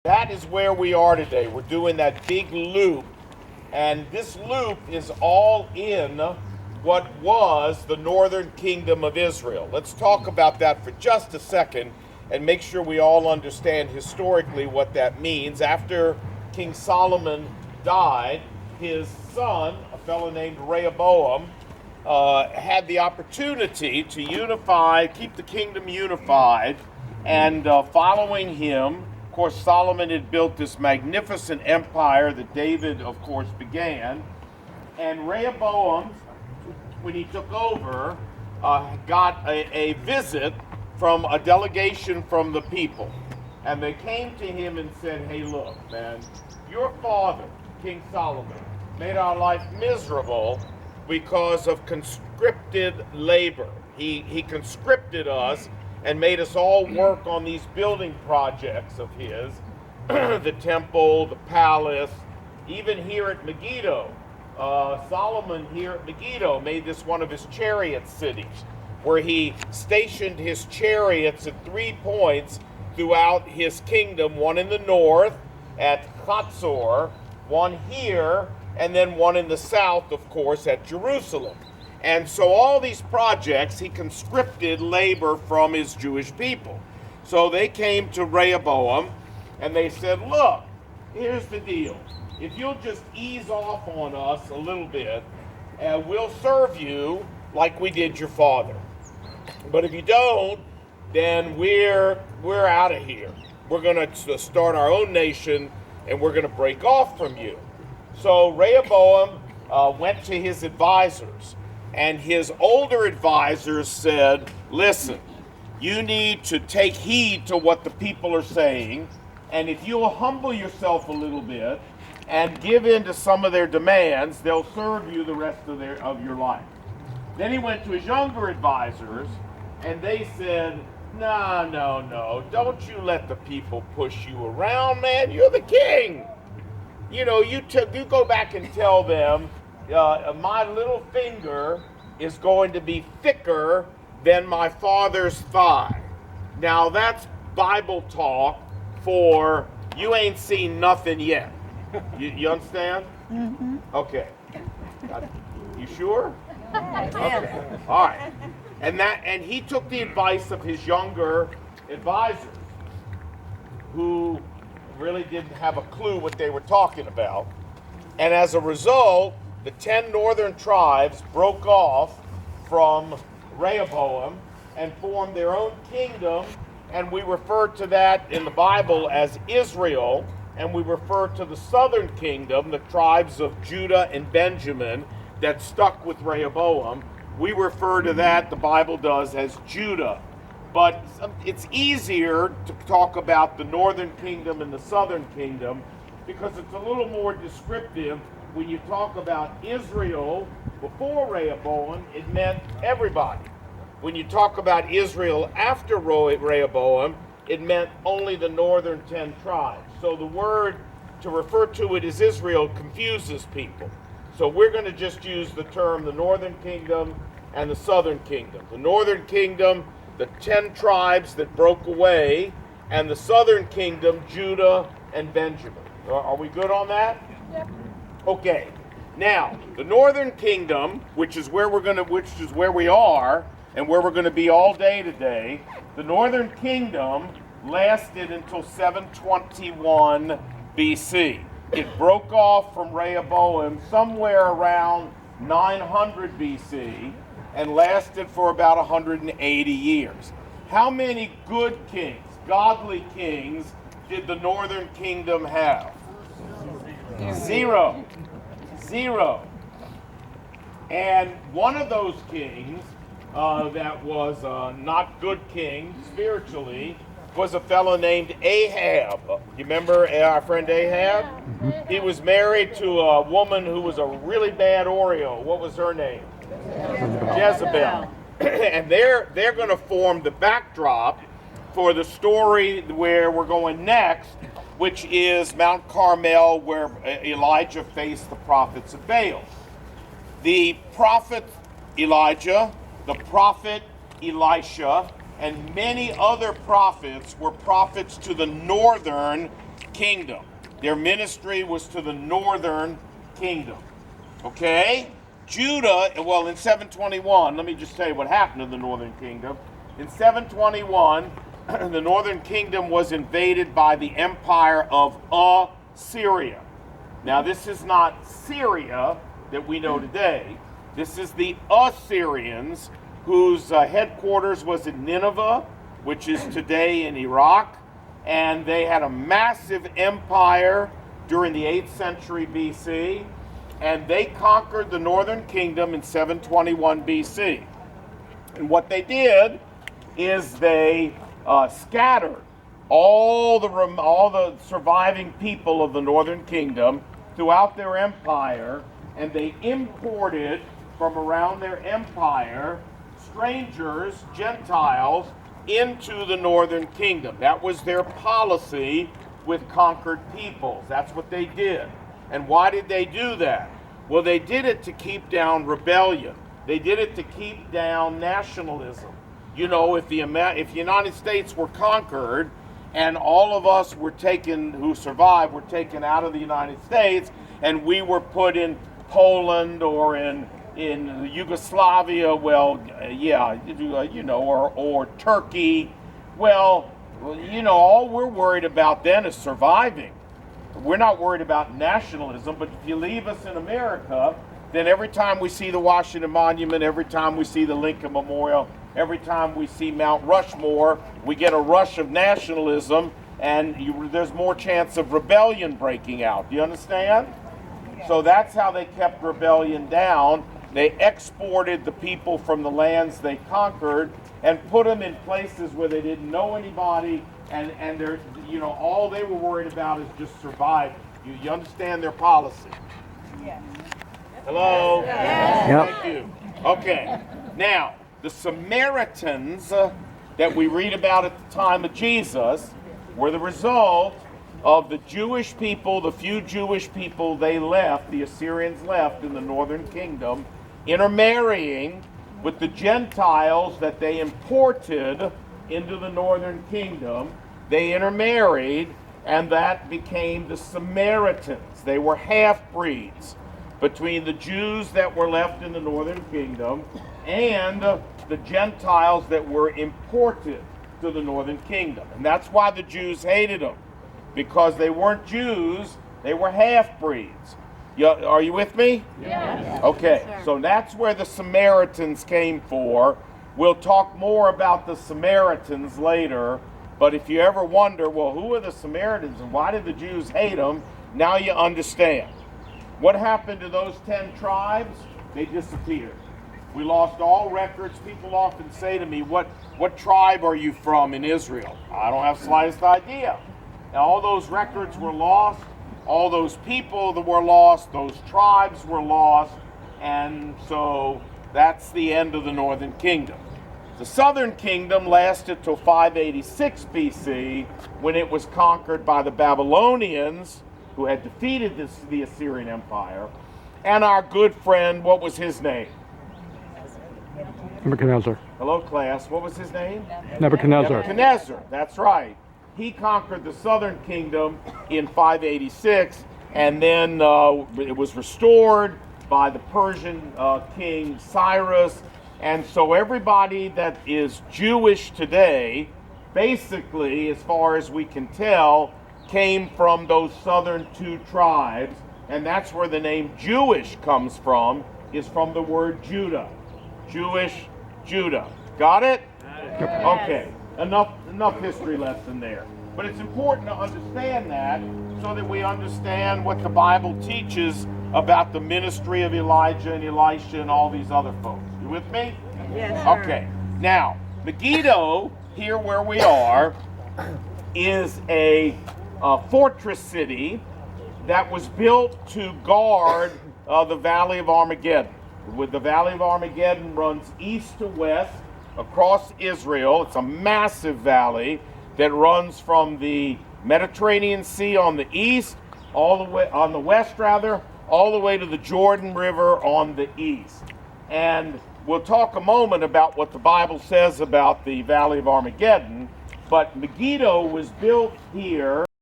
That is where we are today. We're doing that big loop, and this loop is all in what was the northern kingdom of Israel. Let's talk about that for just a second and make sure we all understand historically what that means. After King Solomon died, his son, a fellow named Rehoboam, had the opportunity to unify, keep the kingdom unified, and following him, of course, Solomon had built this magnificent empire that David, of course, began. And Rehoboam, when he took over, got a visit from a delegation from the people. And they came to him and said, hey, look, man, your father, King Solomon, made our life miserable because of conscripted labor. He conscripted us and made us all work on these building projects of his, the temple, the palace, even here at Megiddo. Solomon here at Megiddo made this one of his chariot cities, where he stationed his chariots at 3 points throughout his kingdom, one in the north at Hatzor, one here, and then one in the south, of course, at Jerusalem. And so all these projects, he conscripted labor from his Jewish people. So they came to Rehoboam and they said, look, here's the deal. If you'll just ease off on us a little bit, we'll serve you like we did your father. But if you don't, then we're out of here. We're going to start our own nation and we're going to break off from you. So Rehoboam went to his advisors. And his older advisors said, listen, you need to take heed to what the people are saying, and if you'll humble yourself a little bit and give in to some of their demands, they'll serve you the rest of your life. Then he went to his younger advisors, and they said, no, don't you let the people push you around, man. You're the king. You know, you go back and tell them, my little finger is going to be thicker than my father's thigh. Now that's Bible talk for you ain't seen nothing yet. You understand? Mm-hmm. Okay. You sure? Okay. All right. And he took the advice of his younger advisors, who really didn't have a clue what they were talking about. And as a result, the 10 northern tribes broke off from Rehoboam and formed their own kingdom, and we refer to that in the Bible as Israel, and we refer to the southern kingdom, the tribes of Judah and Benjamin that stuck with Rehoboam. We refer to that, the Bible does, as Judah. But it's easier to talk about the northern kingdom and the southern kingdom because it's a little more descriptive. When you talk about Israel before Rehoboam, it meant everybody. When you talk about Israel after Rehoboam, it meant only the northern 10 tribes. So the word to refer to it as Israel confuses people. So we're going to just use the term the northern kingdom and the southern kingdom. The northern kingdom, the 10 tribes that broke away, and the southern kingdom, Judah and Benjamin. Are we good on that? Yep. Okay, now the northern kingdom, which is where we are, and where we're going to be all day today. The northern kingdom lasted until 721 BC. It broke off from Rehoboam somewhere around 900 BC and lasted for about 180 years. How many good kings, godly kings, did the northern kingdom have? Zero. And one of those kings that was not good king spiritually was a fellow named Ahab. You remember our friend Ahab? Mm-hmm. He was married to a woman who was a really bad Oreo. What was her name? Jezebel. And they're going to form the backdrop for the story where we're going next, which is Mount Carmel, where Elijah faced the prophets of Baal. The prophet Elijah, the prophet Elisha, and many other prophets were prophets to the northern kingdom. Their ministry was to the northern kingdom. Okay? Judah, well, in 721, let me just tell you what happened to the northern kingdom. In 721, the northern kingdom was invaded by the empire of Assyria. Now, this is not Syria that we know today. This is the Assyrians, whose headquarters was in Nineveh, which is today in Iraq. And they had a massive empire during the 8th century BC. And they conquered the northern kingdom in 721 BC. And what they did is they scattered all the surviving people of the northern kingdom throughout their empire, and they imported from around their empire strangers, Gentiles, into the northern kingdom. That was their policy with conquered peoples. That's what they did. And why did they do that? Well, they did it to keep down rebellion. They did it to keep down nationalism. You know, if the United States were conquered and all of us were taken, who survived, were taken out of the United States, and we were put in Poland or in Yugoslavia, well, yeah, you know, or Turkey, well, you know, all we're worried about then is surviving. We're not worried about nationalism, but if you leave us in America, then every time we see the Washington Monument, every time we see the Lincoln Memorial, every time we see Mount Rushmore, we get a rush of nationalism, and there's more chance of rebellion breaking out. Do you understand? So that's how they kept rebellion down. They exported the people from the lands they conquered and put them in places where they didn't know anybody, and they're, you know, all they were worried about is just surviving. You understand their policy? Yes. Hello? Yes. Yep. Thank you. Okay. Now, the Samaritans that we read about at the time of Jesus were the result of the Jewish people, the few Jewish people they left, the Assyrians left in the northern kingdom, intermarrying with the Gentiles that they imported into the northern kingdom. They intermarried, and that became the Samaritans. They were half-breeds between the Jews that were left in the northern kingdom and the Gentiles that were imported to the northern kingdom. And that's why the Jews hated them, because they weren't Jews, they were half-breeds. Are you with me? Yes. Okay, Yes, so that's where the Samaritans came for. We'll talk more about the Samaritans later, but if you ever wonder, well, who are the Samaritans and why did the Jews hate them? Now you understand. What happened to those 10 tribes? They disappeared. We lost all records. People often say to me, what tribe are you from in Israel? I don't have the slightest idea. Now, all those records were lost. All those people that were lost, those tribes were lost, and so that's the end of the northern kingdom. The southern kingdom lasted till 586 BC, when it was conquered by the Babylonians, who had defeated the Assyrian Empire, and our good friend, what was his name? Nebuchadnezzar. Hello, class. What was his name? Nebuchadnezzar. Nebuchadnezzar, that's right. He conquered the southern kingdom in 586, and then it was restored by the Persian king Cyrus. And so everybody that is Jewish today, basically, as far as we can tell, came from those southern two tribes, and that's where the name Jewish comes from, is from the word Judah. Jewish, Judah. Got it? Okay. Enough history lesson there. But it's important to understand that so that we understand what the Bible teaches about the ministry of Elijah and Elisha and all these other folks. You with me? Yes. Okay. Now, Megiddo, here where we are, is a fortress city that was built to guard the Valley of Armageddon. With the Valley of Armageddon runs east to west across Israel. It's a massive valley that runs from the Mediterranean Sea on the east, all the way on the west rather, all the way to the Jordan River on the east. And we'll talk a moment about what the Bible says about the Valley of Armageddon, but Megiddo was built here